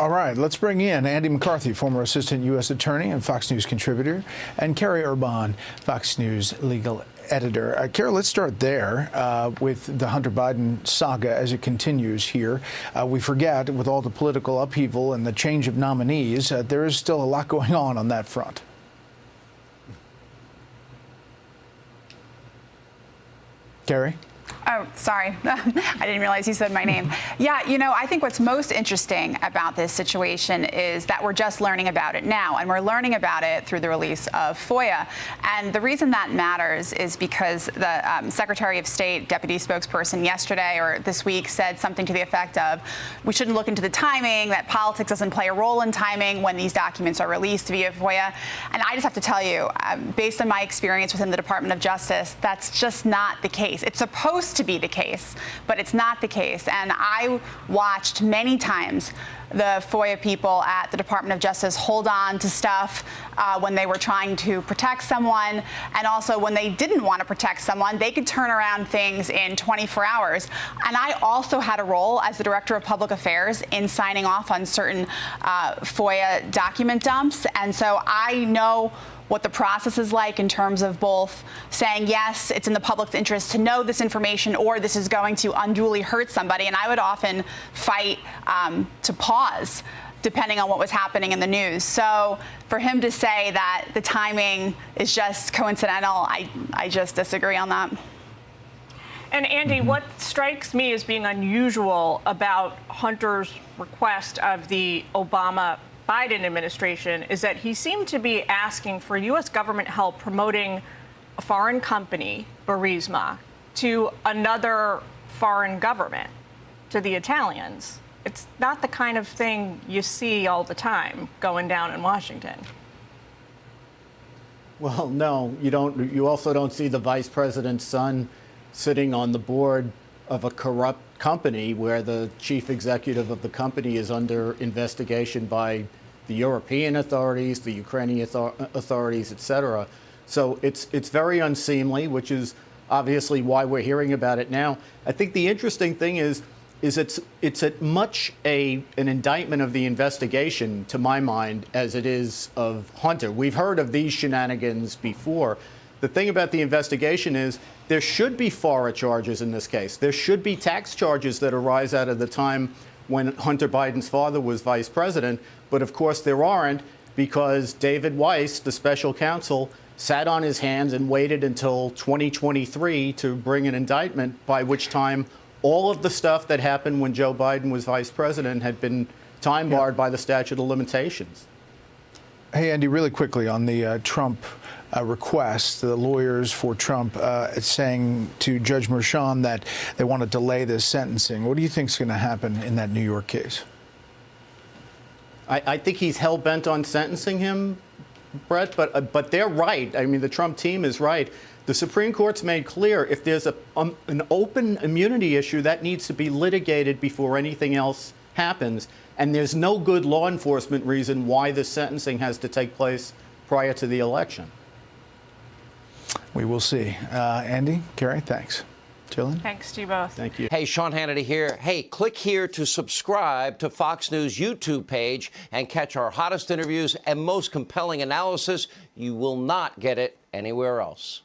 All right, let's bring in Andy McCarthy, former assistant U.S. attorney and Fox News contributor, and Carrie Urban, Fox News legal editor. Carrie, let's start there with the Hunter Biden saga as it continues here. We forget, with all the political upheaval and the change of nominees, there is still a lot going on that front. Carrie? Oh, sorry. I didn't realize you said my name. Yeah, you know, I think what's most interesting about this situation is that we're just learning about it now, and we're learning about it through the release of FOIA. And the reason that matters is because the Secretary of State, deputy spokesperson yesterday or this week said something to the effect of, we shouldn't look into the timing, that politics doesn't play a role in timing when these documents are released via FOIA. And I just have to tell you, based on my experience within the Department of Justice, that's just not the case. It's supposed to be the case, but it's not the case. And I watched many times the FOIA people at the Department of Justice hold on to stuff when they were trying to protect someone, and also when they didn't want to protect someone, they could turn around things in 24 hours. And I also had a role as the Director of Public Affairs in signing off on certain FOIA document dumps, and so I know what the process is like in terms of both saying, yes, it's in the public's interest to know this information, or this is going to unduly hurt somebody. And I would often fight to pause, depending on what was happening in the news. So for him to say that the timing is just coincidental, I just disagree on that. And Andy, what strikes me as being unusual about Hunter's request of the Obama-Biden administration is that he seemed to be asking for U.S. government help promoting a foreign company, Burisma, to another foreign government, to the Italians. It's not the kind of thing you see all the time going down in Washington. Well, no, you don't. You also don't see the vice president's son sitting on the board of a corrupt company where the chief executive of the company is under investigation by the European authorities, the Ukrainian authorities, et cetera. So it's very unseemly, which is obviously why we're hearing about it now. I think the interesting thing is it's as much an indictment of the investigation, to my mind, as it is of Hunter. We've heard of these shenanigans before. The thing about the investigation is there should be FARA charges in this case. There should be tax charges that arise out of the time when Hunter Biden's father was vice president. But of course there aren't, because David Weiss, the special counsel, sat on his hands and waited until 2023 to bring an indictment, by which time all of the stuff that happened when Joe Biden was vice president had been time barred by the statute of limitations. Hey, Andy, really quickly on the Trump request, the lawyers for Trump saying to Judge Merchan that they want to delay this sentencing. What do you think is going to happen in that New York case? I think he's hell-bent on sentencing him, Brett, but they're right. I mean, the Trump team is right. The Supreme Court's made clear if there's an open immunity issue, that needs to be litigated before anything else happens. And there's no good law enforcement reason why the sentencing has to take place prior to the election. We will see. Andy, Carrie, thanks. Jillian? Thanks to you both. Thank you. Hey, Sean Hannity here. Hey, click here to subscribe to Fox News YouTube page and catch our hottest interviews and most compelling analysis. You will not get it anywhere else.